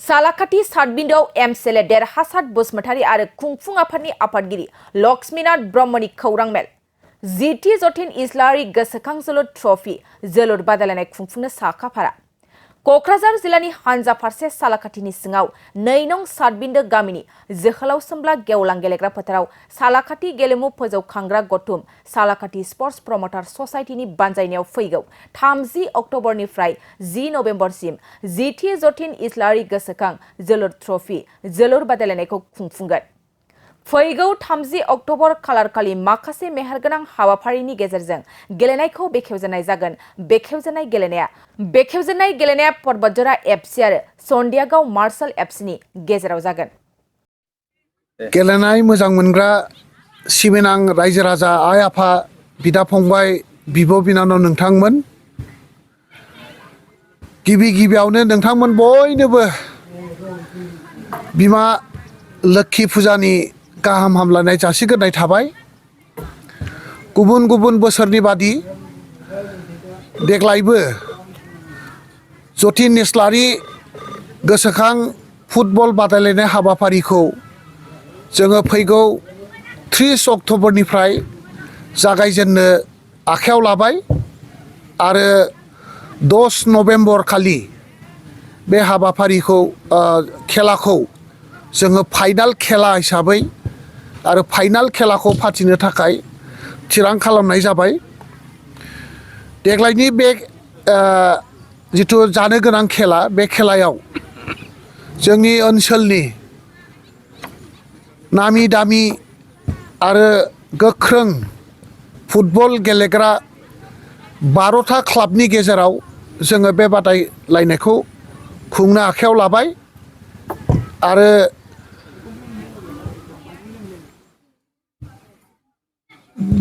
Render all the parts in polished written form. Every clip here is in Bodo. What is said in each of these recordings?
सालाकाटी सातबिन्दोआव MCLA देरहासार बसुमतारी आरो खुंफुं आफादनि आफादगिरि लक्ष्मीनाथ ब्रह्मनि खौरां मेल जीटी जतिन इस्लारि गोसोखां जोलुर ट्रफी जोलुर बादायलायनाय खुंफुंनो साखाफारा क'क्राझार जिल्लानि हानजा फारसे सालाकाटीनि सिङाव 2 नं सातबिन्दो गामिनि जोहोलाव सोमब्ला गेवलां गेलेग्रा फोथाराव सालाकाटी गेलेमु फोजौखांग्रा गौथुम सालाकाटी स्पर्ट्स प्रमोटर ससाइटिनि बानजायनायाव फैगौ 30 अक्ट'बरनिफ्राय 10 नबेम्बरसिम जीटी जतिन इस्लारि गोसोखां जोलुर ट्रफी जोलुर बादायलायनायखौ खुंफुंगोन। फैगौ 30 अक्ट'बर खालारखालि माखासे मेहेरगोनां हाबाफारिनि गेजेरजों गेलेनायखौ बेखेवजेननाय जागोन। बेखेवजेननाय गेलेनाया पर्बतजरा एफसि आरो सन्दियागाव मार्शल एफसिनि गेजेराव जागोन। गेलेनाय मोजां मोनग्रा सिबिनां रायजो राजा आइ आफा बिदा फंबाय बिब' बिनानाव नोंथांमोन गिबियावनो नोंथांमोन बयनोबो बिमा लोक्षि फुजानि गाहाम हामलायनाय जासिगोरनाय थाबाय। गुबुन बोसोरनि बादि देग्लायबो जतिन इस्लारि गोसोखां फुटबल बादायलायनाय हाबाफारिखौ जोङो फैगौ 30 अक्ट'बरनिफ्राय जागायजेननो आखायाव लाबाय आरो 10 नबेम्बर खालि बे हाबाफारिखौ खेलाखौ जोङो फाइनाल खेला हिसाबै आरो फाइनाल खेलाखौ फाथिनो थाखाय थिरां खालामनाय जाबाय। देग्लायनि बे जिथु जानो गोनां खेला बे खेलायाव जोंनि ओनसोलनि नामी दामि आरो गोख्रों फुटबल गेलेग्रा 12था क्लाबनि गेजेराव जोङो बे बादायलायनायखौ खुंनो आखायाव लाबाय आरो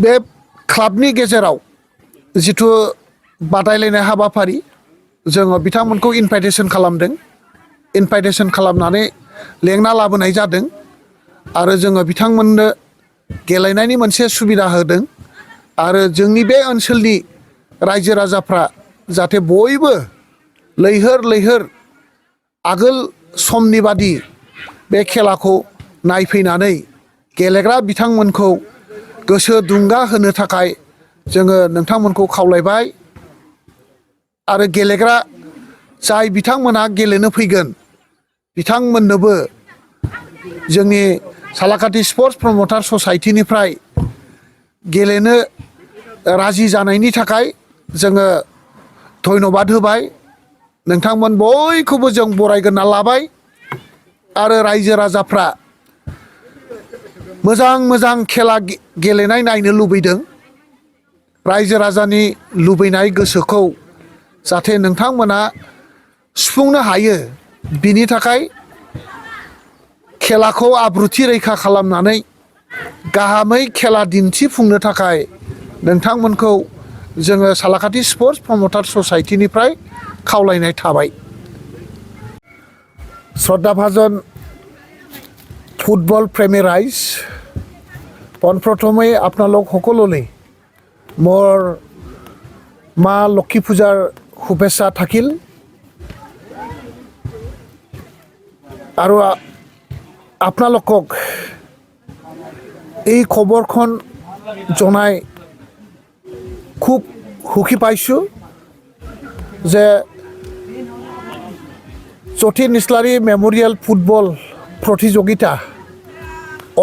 बे क्लाबनि गेजेराव जिथु बादायलायनाय हाबाफारि जोङो बिथांमोनखौ इनभाइटेसन खालामदों। इनभाइटेसन खालामनानै लेंना लाबोनाय जादों आरो जोङो बिथांमोननो गेलेनायनि मोनसे सुबिदा होदों आरो जोंनि बे ओनसोलनि रायजो राजाफ्रा जाहाथे बयबो लैहोर आगोल समनि बादि बे खेलाखौ नायफैनानै गेलेग्रा बिथांमोनखौ गोसो दुंगा होनो थाखाय जोङो नोंथांमोनखौ खावलायबाय आरो गेलेग्रा जाय बिथांमोनहा गेलेनो फैगोन बिथांमोननोबो जोंनि सालाकाटी स्पर्ट्स प्रमोटर ससाइटिनिफ्राय गेलेनो राजि जानायनि थाखाय जोङो धन्यबाद होबाय। नोंथांमोन बयखौबो जों बरायग्रोना लाबाय आरो रायजो राजाफ्रा मोजां खेला गेलेनाय नायनो लुबैदों। रायजो राजानि लुबैनाय गोसोखौ जाहाथे नोंथांमोना सुफुंनो हायो बिनि थाखाय खेलाखौ आब्रुथि रैखा खालामनानै गाहामै खेला दिन्थिफुंनो थाखाय नोंथांमोनखौ जोङो सालाकाटी स्पर्ट्स प्रमोटर ससाइटिनिफ्राय खावलायनाय थाबाय। শ্ৰদ্ধাভাজন ফুটবল প্ৰেমী ৰাইজ, পোনপ্ৰথমে আপোনালোক সকলোলৈ মোৰ মা লক্ষী পূজাৰ শুভেচ্ছা থাকিল আৰু আপোনালোকক এই খবৰখন জনাই খুব সুখী পাইছোঁ যে জতিন ইস্লাৰি মেমৰিয়েল ফুটবল প্ৰতিযোগিতা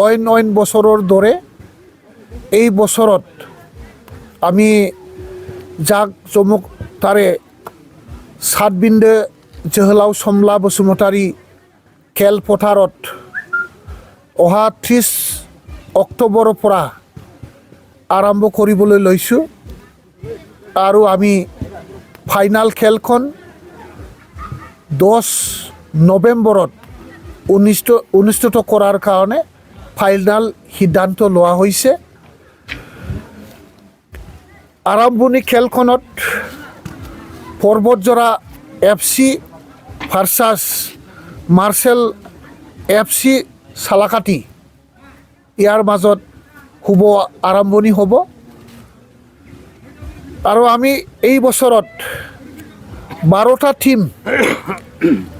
অইন বছৰৰ দৰে এই বছৰত আমি জাক জমকতাৰে সাতবিন্দো जोहोलाव सोमब्ला बसुमतारी खेलपथारत অহা 30 অক্টোবৰৰ পৰা আৰম্ভ কৰিবলৈ লৈছোঁ আৰু আমি ফাইনাল খেলখন 10 নৱেম্বৰত অনুষ্ঠিত কৰাৰ কাৰণে ফাইনাল সিদ্ধান্ত লোৱা হৈছে। আৰম্ভণি খেলখনত পৰ্বতজৰা এফসি ভাৰ্চাছ মাৰ্চেল এফসি সালাকাটি ইয়াৰ মাজত আৰম্ভণি হ'ব আৰু আমি এই বছৰত 12টা টিম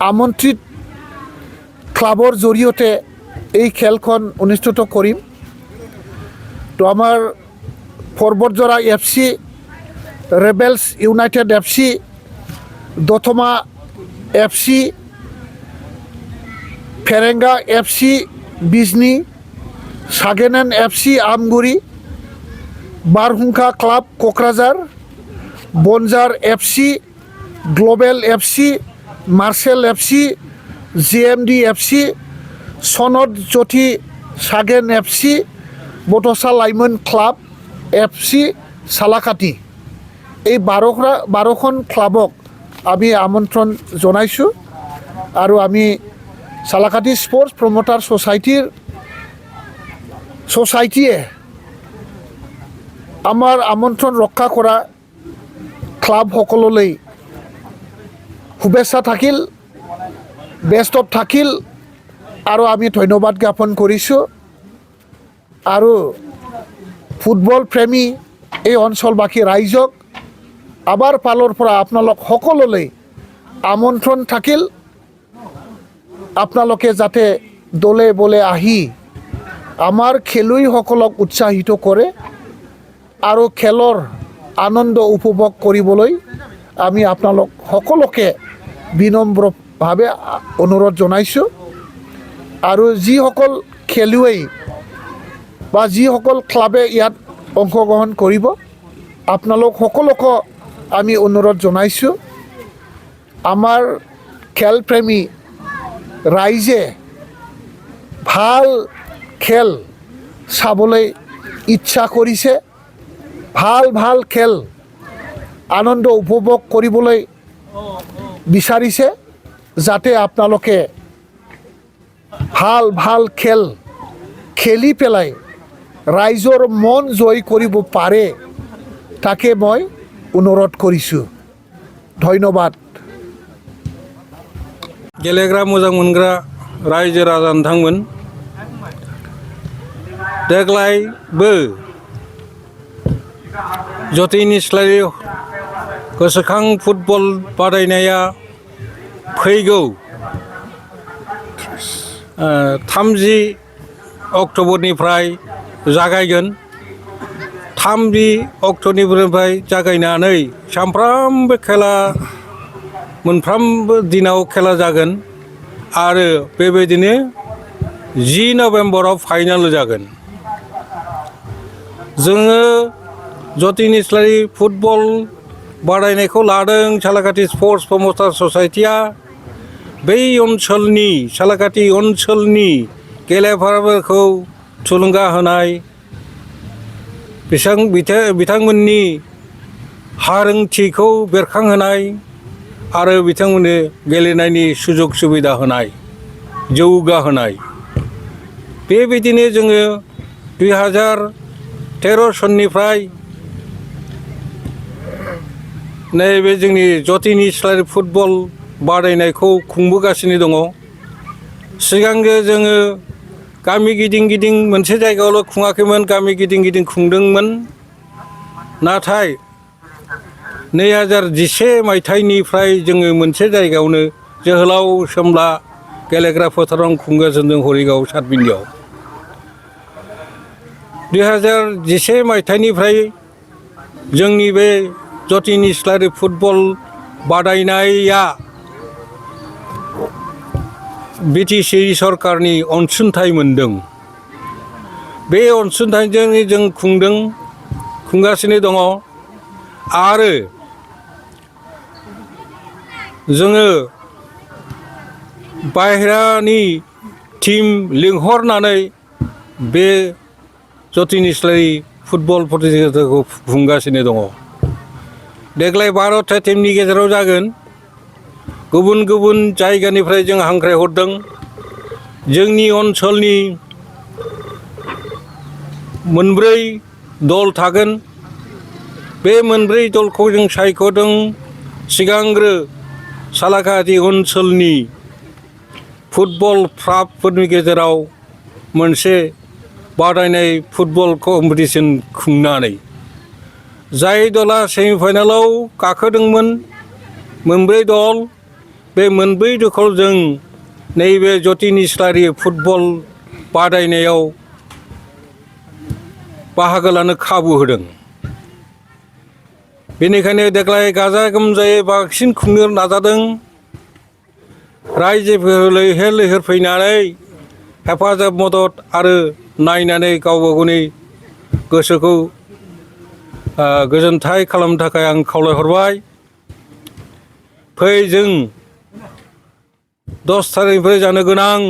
আমন্ত্ৰিত ক্লাবৰ জৰিয়তে এই খেলখন অনুষ্ঠিত কৰিম। তো আমাৰ Parbatjora FC, Rebels United FC, Dotma FC, Pherenga FC Bijni, সাগেনেন FC আমগুৰি, বাৰহুংখা ক্লাব ক'ক্ৰাঝাৰ, বনজাৰ FC, গ্ল'বেল FC, মাৰ্চেল FC, JMD FC, সনদ জ্যোতি সাগেন FC, বটচা লাইমন ক্লাব FC চালাকাটি। এই 12খন ক্লাবক আমি আমন্ত্ৰণ জনাইছোঁ আৰু আমি চালাকাটি স্পৰ্টছ প্ৰমোটাৰ ছ'চাইটিয়ে আমাৰ আমন্ত্ৰণ ৰক্ষা কৰা ক্লাবসকললৈ শুভেচ্ছা থাকিল, বেষ্ট অফ থাকিল আৰু আমি ধন্যবাদ জ্ঞাপন কৰিছোঁ। আৰু ফুটবল প্ৰেমী এই অঞ্চলবাসী ৰাইজক আবাৰ ফালৰ পৰা আপোনালোক সকলোলৈ আমন্ত্ৰণ থাকিল। আপোনালোকে যাতে দলে বলে আহি আমাৰ খেলুৱৈসকলক উৎসাহিত কৰে আৰু খেলৰ আনন্দ উপভোগ কৰিবলৈ আমি আপোনালোক সকলোকে বিনম্ৰভাৱে অনুৰোধ জনাইছোঁ। আৰু যিসকল খেলুৱৈ বা যিসকল ক্লাবে ইয়াত অংশগ্ৰহণ কৰিব, আপোনালোক সকলোকে আমি অনুৰোধ জনাইছোঁ, আমাৰ খেলপ্ৰেমী ৰাইজে ভাল খেল চাবলৈ ইচ্ছা কৰিছে, ভাল খেল আনন্দ উপভোগ কৰিবলৈ বিচাৰিছে, যাতে আপোনালোকে ভাল খেল খেলি পেলাই ৰাইজৰ মন জয় কৰিব পাৰে, তাকে মই অনুৰোধ কৰিছোঁ। ধন্যবাদ। गेलेग्रा मोजां मोनग्रा रायजो राजा नोंथांमोन, देग्लायबो जतिन इस्लारि गोसोखां फुटबल बादायनाया फैगौ 30 अक्ट'बरनिफ्राय जागायगोन। 30 अक्ट'निफ्राय जागायनानै सानफ्रामबो खेला, मोनफ्रोमबो दिनाव खेला जागोन आरो बेबायदिनो 10 नभेम्बराव फाइनाल जागोन। जोङो जतिन इस्लारि फुटबल बादायनायखौ लादों सालाकाटि स्पर्ट्स प्रमोटार ससाइटिया बै ओनसोलनि सालाकाटि ओनसोलनि गेलेगिरिफोरखौ थुलुंगा होनाय, बिथांमोननि हारोंथिखौ बेरखांहोनाय आरो बिथांमोननो गेलेनायनि सुजुग सुबिदा होनाय, जौगाहोनाय। बेबायदिनो जोङो 2013 सननिफ्राय नैबे जोंनि जतिन इस्लारि फुटबल बादायनायखौ खुंबोगासिनो दङ। सिगांग्रो जोङो गामि गिदिं मोनसे जायगायावल' खुङाखैमोन, गामि गिदिं खुंदोंमोन। नाथाय 2011 मायथाइनिफ्राय जोङो मोनसे जायगायावनो जोहोलाव सोमब्ला गेलेग्रा फोथाराव खुंगासिनो हरिगाव सातबिन्दियाव। 2011 मायथाइनिफ्राय जोंनि बे जतिन इस्लारि फुटबल बादायनाया बिटिसि सरकारनि अनसुंथाइ मोनदों। बे अनसुंथाइजों जों खुंगासिनो दङ आरो जोङो बाहेरानि टीम लिंहरनानै बे जतिन इस्लारि फुटबल प्रतियोगिताखौ खुंगासिनो दङ। देग्लाय 12था टीमनि गेजेराव जागोन। गुबुन जायगानिफ्राय जों हांख्रायहरदों। जोंनि ओनसोलनि 4 दल थागोन। बे 4 दलखौ जों सायख'दों। सिगांग्रो सालाकाटि ओनसोलनि फुटबल क्लाबफोरनि गेजेराव मोनसे बादायनाय फुटबल कम्पिटिशन खुंनानै जाय दला सेमिफाइनालाव गाखोदोंमोन 4 दल, बे 4 दलखौ जों नैबे जतिन इस्लारि फुटबल बादायनायाव बाहागो लानो खाबु होदों। बेनिखायनो देग्लाय गाजा गोमजायै बांसिन खुंनो नाजादों। रायजोफोर लैहोर लैहोर फैनानै हेफाजाब मदद आरो नायनानै गावबा गावनि गोसोखौ गोजोनथाय खालामनो थाखाय आं खावलायहरबाय। फै जों 10 थारिखनिफ्राय जानो गोनां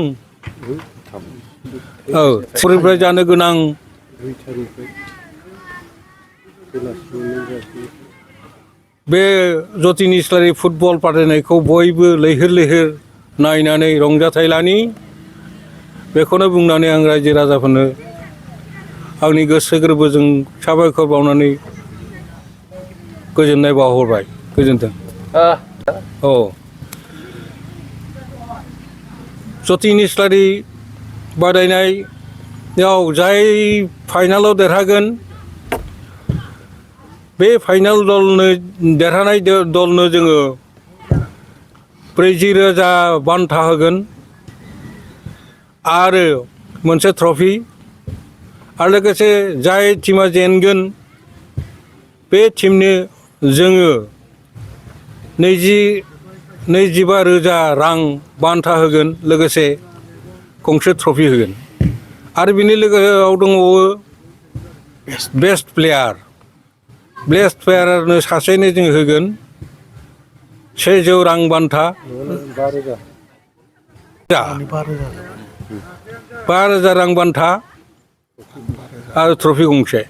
थारिखनिफ्राय जानो गोनां बे जतिन इस्लारि फुटबल बादायनायखौ बयबो लैहोर लैहोर नायनानै रंजाथाय लानि बेखौनो बुंनानै आं रायजो राजाफोरनो आंनि गोसो गोरबोजों साबायखर बावनानै गोजोननाय बावहरबाय। गोजोन्थों। जतिन इस्लारि बादायनायाव जाय फाइनालाव देरहागोन बे फाइनाल दलनो देरहानाय दलनो जोङो 40,000 बान्था होगोन आरो मोनसे ट्रफि आरो लोगोसे जाय टीमा जेनगोन बे टीमनो जोङो 25,000 रां बान्था होगोन लोगोसे गंसे ट्रफि होगोन आरो बिनि लोगोआव दंबावो बेस्ट प्लेयारनो सासेनो जों होगोन 1,000 रां बान्था 5,000 रां बान्था आरो ट्रफि गंसे।